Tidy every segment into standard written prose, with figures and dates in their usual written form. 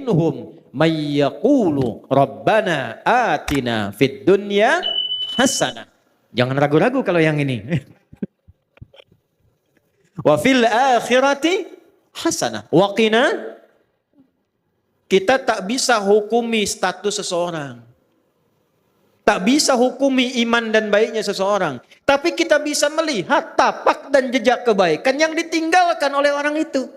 minhum may yaqulu rabbana atina fid dunya hasanah. Jangan ragu-ragu kalau yang ini. Wa fil akhirati hasanah wa qina. Kita tak bisa hukumi status seseorang. Tak bisa hukumi iman dan baiknya seseorang. Tapi kita bisa melihat tapak dan jejak kebaikan yang ditinggalkan oleh orang itu.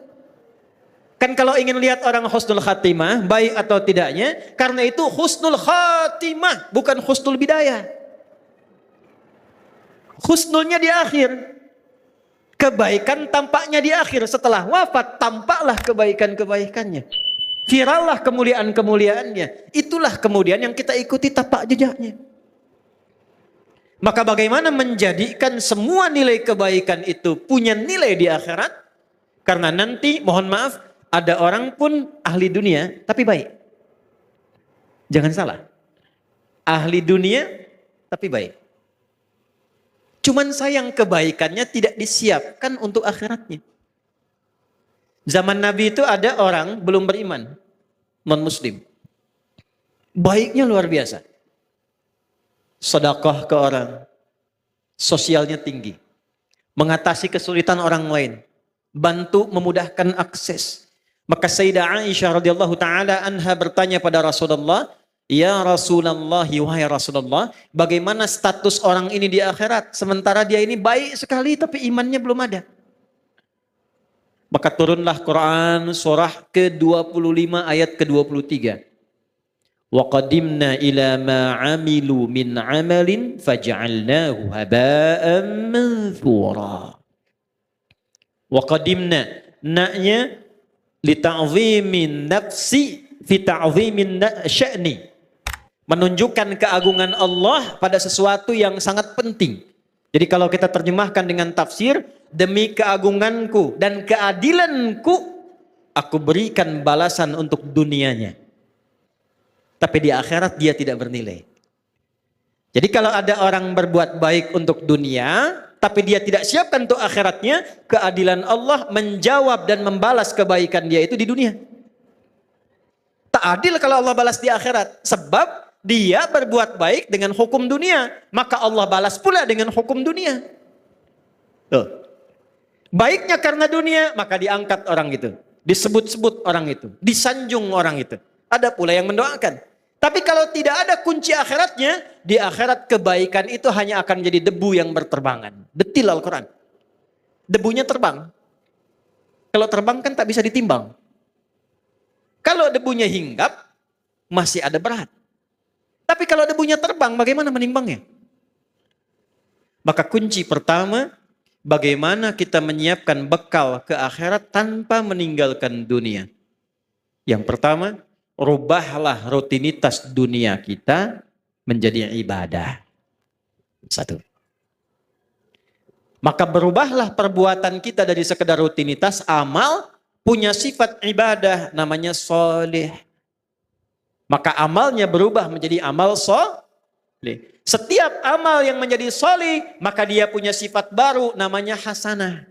Kan kalau ingin lihat orang husnul khatimah, baik atau tidaknya, karena itu husnul khatimah, bukan husnul bidayah. Husnulnya di akhir. Kebaikan tampaknya di akhir. Setelah wafat, tampaklah kebaikan-kebaikannya. Virallah kemuliaan-kemuliaannya. Itulah kemudian yang kita ikuti tapak jejaknya. Maka bagaimana menjadikan semua nilai kebaikan itu punya nilai di akhirat? Karena nanti, mohon maaf, ada orang pun ahli dunia tapi baik. Jangan salah. Ahli dunia tapi baik. Cuman sayang kebaikannya tidak disiapkan untuk akhiratnya. Zaman Nabi itu ada orang belum beriman, non-muslim. Baiknya luar biasa. Sedekah ke orang, sosialnya tinggi. Mengatasi kesulitan orang lain, bantu memudahkan akses. Maka Sayyidah Aisyah radhiyallahu taala anha bertanya pada Rasulullah, "Ya Rasulullah, wahai Rasulullah, bagaimana status orang ini di akhirat sementara dia ini baik sekali tapi imannya belum ada?" Maka turunlah Quran surah ke-25 ayat ke-23. Wa qadimna ila ma 'amilu min 'amalin faj'alnahu haba'an manthura. Wa qadimna na'nya li ta'zimin nafsi fi ta'zimin sya'ni. Menunjukkan keagungan Allah pada sesuatu yang sangat penting. Jadi kalau kita terjemahkan dengan tafsir, demi keagunganku dan keadilanku, aku berikan balasan untuk dunianya. Tapi di akhirat dia tidak bernilai. Jadi kalau ada orang berbuat baik untuk dunia, tapi dia tidak siapkan untuk akhiratnya, keadilan Allah menjawab dan membalas kebaikan dia itu di dunia. Tak adil kalau Allah balas di akhirat. Sebab dia berbuat baik dengan hukum dunia, maka Allah balas pula dengan hukum dunia. Tuh. Baiknya karena dunia, maka diangkat orang itu, disebut-sebut orang itu, disanjung orang itu. Ada pula yang mendoakan. Tapi kalau tidak ada kunci akhiratnya, di akhirat kebaikan itu hanya akan jadi debu yang berterbangan. Detil Al-Quran. Debunya terbang. Kalau terbang kan tak bisa ditimbang. Kalau debunya hinggap, masih ada berat. Tapi kalau debunya terbang, bagaimana menimbangnya? Maka kunci pertama, bagaimana kita menyiapkan bekal ke akhirat tanpa meninggalkan dunia. Yang pertama, rubahlah rutinitas dunia kita menjadi ibadah. Satu. Maka berubahlah perbuatan kita dari sekedar rutinitas amal, punya sifat ibadah, namanya soleh. Maka amalnya berubah menjadi amal soleh. Setiap amal yang menjadi soleh, maka dia punya sifat baru, namanya hasanah.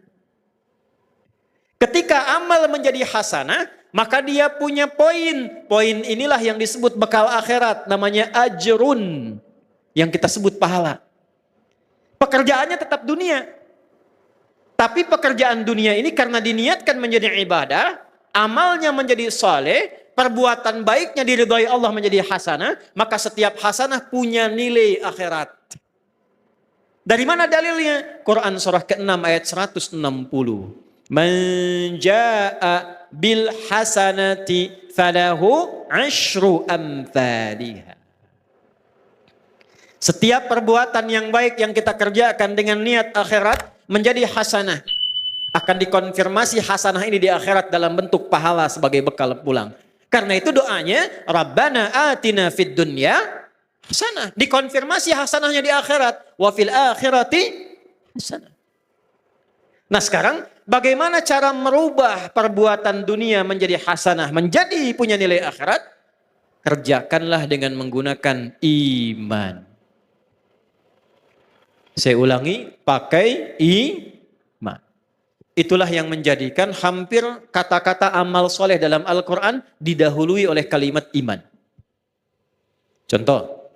Ketika amal menjadi hasanah, maka dia punya poin. Poin inilah yang disebut bekal akhirat, namanya ajrun, yang kita sebut pahala. Pekerjaannya tetap dunia. Tapi pekerjaan dunia ini karena diniatkan menjadi ibadah, amalnya menjadi soleh, perbuatan baiknya diridhai Allah menjadi hasanah, maka setiap hasanah punya nilai akhirat. Dari mana dalilnya? Quran surah ke-6 ayat 160. Man jaa'a bil hasanati falahu 'asyru amthaliha. Setiap perbuatan yang baik yang kita kerjakan dengan niat akhirat menjadi hasanah. Akan dikonfirmasi hasanah ini di akhirat dalam bentuk pahala sebagai bekal pulang. Karena itu doanya, Rabbana atina fid dunya hasanah. Dikonfirmasi hasanahnya di akhirat. Wa fil akhirati hasanah. Nah sekarang, bagaimana cara merubah perbuatan dunia menjadi hasanah, menjadi punya nilai akhirat? Kerjakanlah dengan menggunakan iman. Saya ulangi, pakai iman. Itulah yang menjadikan hampir kata-kata amal soleh dalam Al-Quran didahului oleh kalimat iman. Contoh,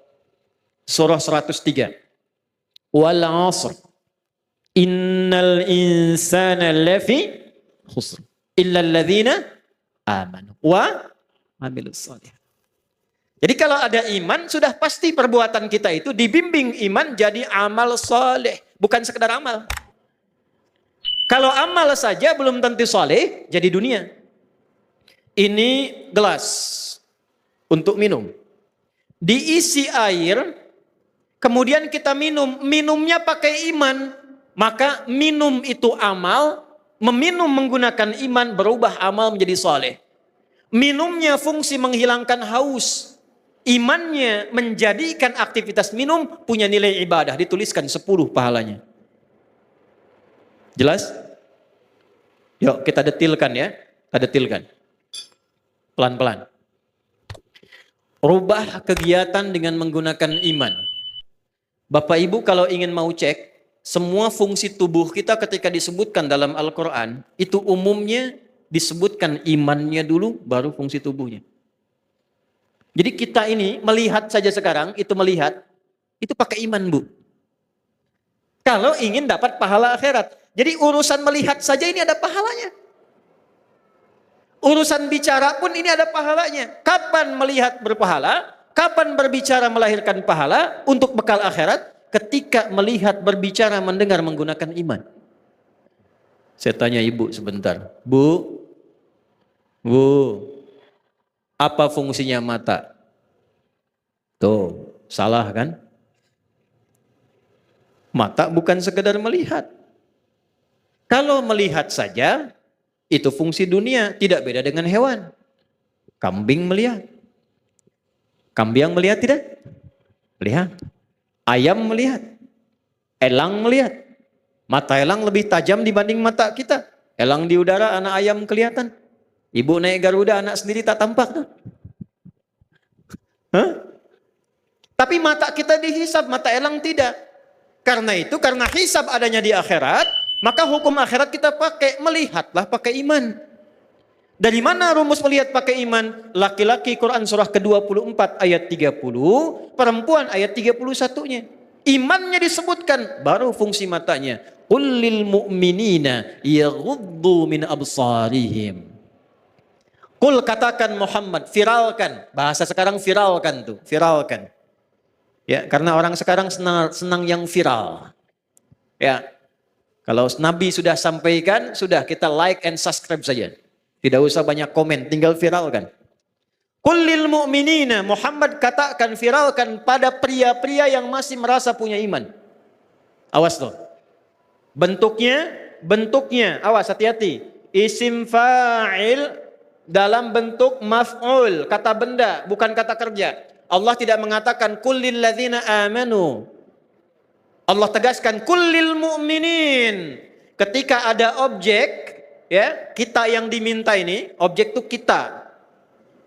surah 103. Wal 'asr. Innal insana lafi khusr. Illa alladhina amanu wa amilus soleh. Jadi kalau ada iman, sudah pasti perbuatan kita itu dibimbing iman jadi amal soleh. Bukan sekedar amal. Kalau amal saja belum tentu soleh, jadi dunia. Ini gelas untuk minum. Diisi air, kemudian kita minum. Minumnya pakai iman. Maka minum itu amal, meminum menggunakan iman berubah amal menjadi soleh. Minumnya fungsi menghilangkan haus. Imannya menjadikan aktivitas minum punya nilai ibadah. Dituliskan 10 pahalanya. Jelas? Yuk kita detilkan ya. Kita detilkan. Pelan-pelan. Rubah kegiatan dengan menggunakan iman. Bapak Ibu kalau ingin mau cek, semua fungsi tubuh kita ketika disebutkan dalam Al-Quran, itu umumnya disebutkan imannya dulu, baru fungsi tubuhnya. Jadi kita ini melihat saja sekarang, itu pakai iman Bu. Kalau ingin dapat pahala akhirat. Jadi urusan melihat saja ini ada pahalanya. Urusan bicara pun ini ada pahalanya. Kapan melihat berpahala? Kapan berbicara melahirkan pahala untuk bekal akhirat? Ketika melihat, berbicara, mendengar menggunakan iman. Saya tanya ibu sebentar. Bu, apa fungsinya mata? Tuh, salah kan? Mata bukan sekedar melihat. Kalau melihat saja, itu fungsi dunia, tidak beda dengan hewan. Kambing melihat. Kambing melihat tidak? Melihat. Ayam melihat. Elang melihat. Mata elang lebih tajam dibanding mata kita. Elang di udara, anak ayam kelihatan. Ibu naik Garuda, anak sendiri tak tampak. Hah? Tapi mata kita dihisab, mata elang tidak. Karena itu, karena hisab adanya di akhirat, maka hukum akhirat kita pakai, melihatlah pakai iman. Dari mana rumus melihat pakai iman? Laki-laki Quran surah ke-24 ayat 30, perempuan ayat 31-nya. Imannya disebutkan, baru fungsi matanya. Qul lil mu'minina yaghuddu min absarihim. Qul katakan Muhammad, viralkan. Bahasa sekarang viralkan tuh, viralkan. Ya, karena orang sekarang senang yang viral. Ya. Kalau Nabi sudah sampaikan, sudah kita like and subscribe saja. Tidak usah banyak komen, tinggal viralkan. Qul lil mu'minina, Muhammad katakan, viralkan pada pria-pria yang masih merasa punya iman. Awas loh. Bentuknya, awas hati-hati. Isim fa'il dalam bentuk maf'ul, kata benda, bukan kata kerja. Allah tidak mengatakan qul lil ladzina amanu. Allah tegaskan kullil mu'minin. Ketika ada objek, ya, kita yang diminta ini, objek itu kita.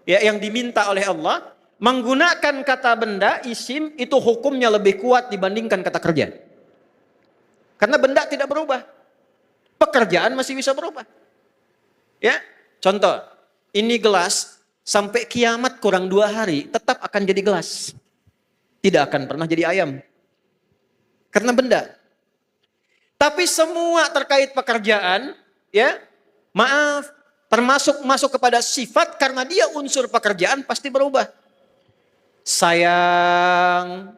Ya, yang diminta oleh Allah, menggunakan kata benda, isim, itu hukumnya lebih kuat dibandingkan kata kerja. Karena benda tidak berubah. Pekerjaan masih bisa berubah. Ya, contoh, ini gelas sampai kiamat kurang 2 hari tetap akan jadi gelas. Tidak akan pernah jadi ayam. Karena benda. Tapi semua terkait pekerjaan, ya, maaf, termasuk masuk kepada sifat, karena dia unsur pekerjaan pasti berubah. Sayang,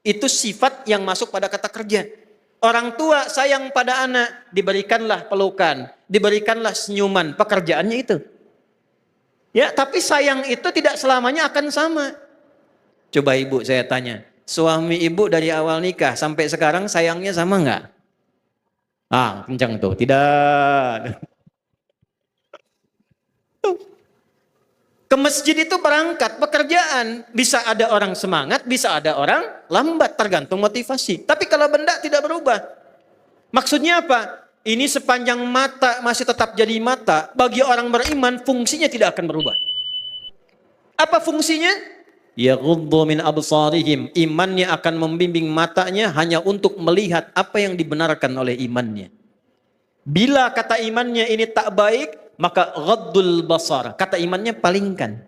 itu sifat yang masuk pada kata kerja. Orang tua sayang pada anak, diberikanlah pelukan, diberikanlah senyuman, pekerjaannya itu. Ya, tapi sayang itu tidak selamanya akan sama. Coba ibu saya tanya. Suami ibu dari awal nikah sampai sekarang sayangnya sama enggak? Kencang tuh. Tidak. Ke masjid itu berangkat pekerjaan. Bisa ada orang semangat, bisa ada orang lambat, tergantung motivasi. Tapi kalau benda tidak berubah. Maksudnya apa? Ini sepanjang mata masih tetap jadi mata. Bagi orang beriman fungsinya tidak akan berubah. Apa fungsinya? Yaghuddu min absarihim, imannya akan membimbing matanya hanya untuk melihat apa yang dibenarkan oleh imannya. Bila kata imannya ini tak baik, maka ghaddul basar. Kata imannya palingkan.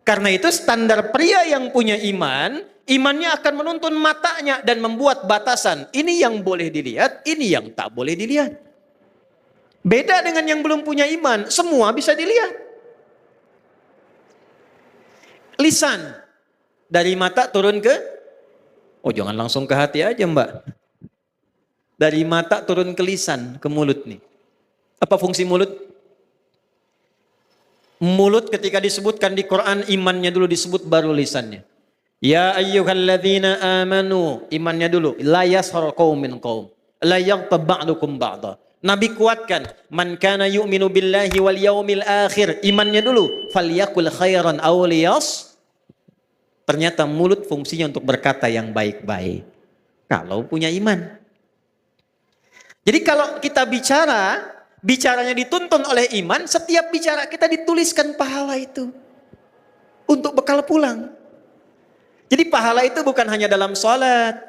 Karena itu standar pria yang punya iman, imannya akan menuntun matanya dan membuat batasan. Ini yang boleh dilihat, ini yang tak boleh dilihat. Beda dengan yang belum punya iman, semua bisa dilihat. Lisan, dari mata turun ke, oh jangan langsung ke hati aja mbak. Dari mata turun ke lisan, ke mulut nih. Apa fungsi mulut? Mulut ketika disebutkan di Quran, imannya dulu disebut baru lisannya. Ya ayyuhalladzina amanu, imannya dulu. La yashar qaumin qaum, la yaghtab ba'dukum ba'da. Nabi kuatkan, man kana yu'minu billahi wal yaumil akhir, imannya dulu. Falyakul khairan aw liyas. Ternyata mulut fungsinya untuk berkata yang baik-baik. Kalau punya iman. Jadi kalau kita bicaranya dituntun oleh iman, setiap bicara kita dituliskan pahala itu. Untuk bekal pulang. Jadi pahala itu bukan hanya dalam sholat.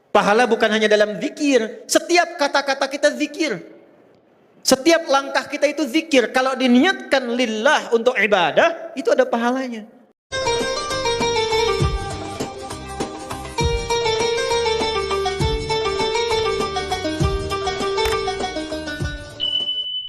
Pahala bukan hanya dalam zikir. Setiap kata-kata kita zikir. Setiap langkah kita itu zikir. Kalau diniatkan lillah untuk ibadah, itu ada pahalanya.